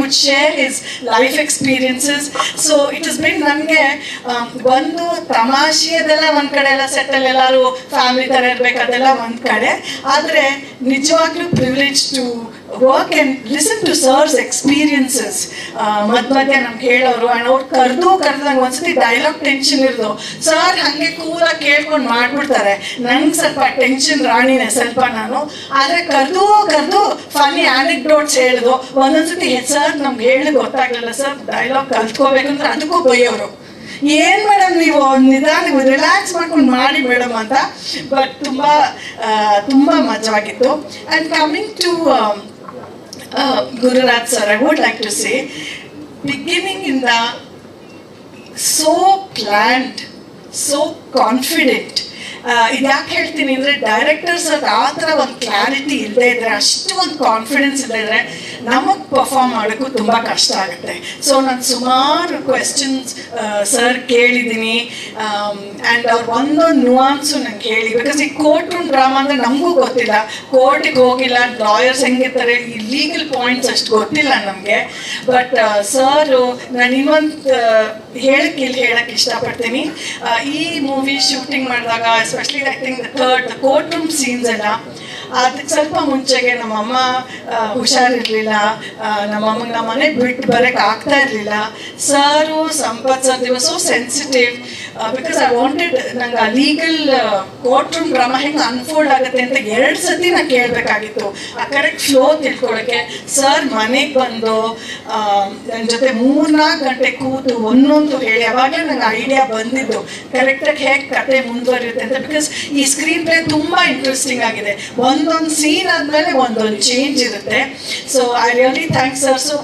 Wood share his life experiences. So it is been ನನಗೆ ಒಂದು ತಮಾಷೆಯದೆಲ್ಲ ಒಂದು ಕಡೆ ಎಲ್ಲ ಸೆಟ್ಟಲ್ಲಿ ಎಲ್ಲರೂ ಫ್ಯಾಮಿಲಿ ಥರ ಇರಬೇಕು, ಅದೆಲ್ಲ ಒಂದು ಕಡೆ. ಆದರೆ ನಿಜವಾಗ್ಲೂ privilege to work and listen to sir's experiences. ಮಧ್ಯ ನಮ್ಗೆ ಹೇಳೋರು ಆ್ಯಂಡ್ ಅವ್ರು ಕರೆದಂಗೆ ಒಂದ್ಸತಿ ಡೈಲಾಗ್ ಟೆನ್ಷನ್ ಇರೋದು, ಸರ್ ಹಾಗೆ ಕೂಲಾಗಿ ಕೇಳ್ಕೊಂಡು ಮಾಡ್ಬಿಡ್ತಾರೆ. ನಂಗೆ ಸ್ವಲ್ಪ ಟೆನ್ಷನ್ ರಾಣಿನೇ ಸ್ವಲ್ಪ ನಾನು. ಆದರೆ ಕರೆದು ಫನಿ ಆ್ಯನಿಕ್ಡೋಟ್ಸ್ ಹೇಳಿದ್ರು. ಒಂದೊಂದ್ಸತಿ ಸರ್ ನಮ್ಗೆ ಹೇಳಿ ಗೊತ್ತಾಗಲಿಲ್ಲ ಸರ್, ಡೈಲಾಗ್ ಕಲ್ತ್ಕೋಬೇಕಂದ್ರೆ ಅದಕ್ಕೂ ಬೈಯೋರು. ಏನ್ ಮೇಡಮ್ ನೀವು ನಿಧಾನ ರಿಲ್ಯಾಕ್ಸ್ ಮಾಡ್ಕೊಂಡು ಮಾಡಿ ಮೇಡಮ್ ಅಂತ. ಬಟ್ ತುಂಬಾ ಮಜವಾಗಿತ್ತು. And coming to Gururaj sir, I would like to say, beginning in the so planned, so confident. ಇದು ಯಾಕೆ ಹೇಳ್ತೀನಿ ಅಂದರೆ, ಡೈರೆಕ್ಟರ್ಸ್ ಆ ಥರ ಒಂದು ಕ್ಲಾರಿಟಿ ಇಲ್ಲದೆ ಇದ್ದರೆ, ಅಷ್ಟು ಒಂದು ಕಾನ್ಫಿಡೆನ್ಸ್ ಇಲ್ಲದೆ ಇದ್ದರೆ ನಮಗೆ ಪರ್ಫಾರ್ಮ್ ಮಾಡೋಕ್ಕೂ ತುಂಬ ಕಷ್ಟ ಆಗುತ್ತೆ. ಸೊ ನಾನು ಸುಮಾರು ಕ್ವೆಶ್ಚನ್ಸ್ ಸರ್ ಕೇಳಿದ್ದೀನಿ. ಆ್ಯಂಡ್ ಅವ್ರು ಒಂದೊಂದು ನುವಾನ್ಸು ನಂಗೆ ಹೇಳಿ, ಬಿಕಾಸ್ ಈ ಕೋರ್ಟ್ ರೂಮ್ ಡ್ರಾಮಾ ಅಂದರೆ ನಮಗೂ ಗೊತ್ತಿಲ್ಲ, ಕೋರ್ಟಿಗೆ ಹೋಗಿಲ್ಲ, ಲಾಯರ್ಸ್ ಹೆಂಗಿರ್ತಾರೆ, ಈ ಲೀಗಲ್ ಪಾಯಿಂಟ್ಸ್ ಅಷ್ಟು ಗೊತ್ತಿಲ್ಲ ನಮಗೆ. ಬಟ್ ಸರು ನಾನು ಇನ್ನೊಂದು ಹೇಳಕ್ಕೆ ಇಷ್ಟಪಡ್ತೀನಿ. ಈ ಮೂವಿ ಶೂಟಿಂಗ್ ಮಾಡಿದಾಗ especially I think the court room scenes ಎಲ್ಲ, ಅದಕ್ಕೆ ಸ್ವಲ್ಪ ಮುಂಚೆಗೆ ನಮ್ಮಮ್ಮ ಹುಷಾರಿರಲಿಲ್ಲ. ನಮ್ಮಮ್ಮಗೆ ನಮ್ಮ ಮನೆಗೆ ಬಿಟ್ಟು ಬರೋಕ್ಕೆ ಆಗ್ತಾ ಇರಲಿಲ್ಲ. Sir Sampath sir they was so sensitive because I wanted ನಂಗೆ ಆ ಲೀಗಲ್ ಕೋರ್ಟ್ ರೂಮ್ ಡ್ರಾಮಾ ಹೆಂಗೆ ಅನ್ಫೋಲ್ಡ್ ಆಗುತ್ತೆ ಅಂತ 2 ಸತಿ ನಾನು ಕೇಳಬೇಕಾಗಿತ್ತು, ಆ ಕರೆಕ್ಟ್ ಫ್ಲೋ ತಿಳ್ಕೊಳ್ಳೋಕ್ಕೆ. ಸರ್ ಮನೆಗೆ ಬಂದು ನನ್ನ ಜೊತೆ 3-4 ಗಂಟೆ ಕೂತು ಒಂದೊಂದು ಹೇಳಿ, ಅವಾಗಲೇ ನಂಗೆ ಐಡಿಯಾ ಬಂದಿದ್ದು ಕರೆಕ್ಟಾಗಿ ಹೇಗೆ ಕತೆ ಮುಂದುವರಿಯುತ್ತೆ ಅಂತ. ಬಿಕಾಸ್ ಈ ಸ್ಕ್ರೀನ್ ಪ್ಲೇ ತುಂಬ ಇಂಟ್ರೆಸ್ಟಿಂಗ್ ಆಗಿದೆ, ಒಂದೊಂದು ಸೀನ್ ಆದಮೇಲೆ ಒಂದೊಂದು ಚೇಂಜ್ ಇರುತ್ತೆ. So I really thanks sir. So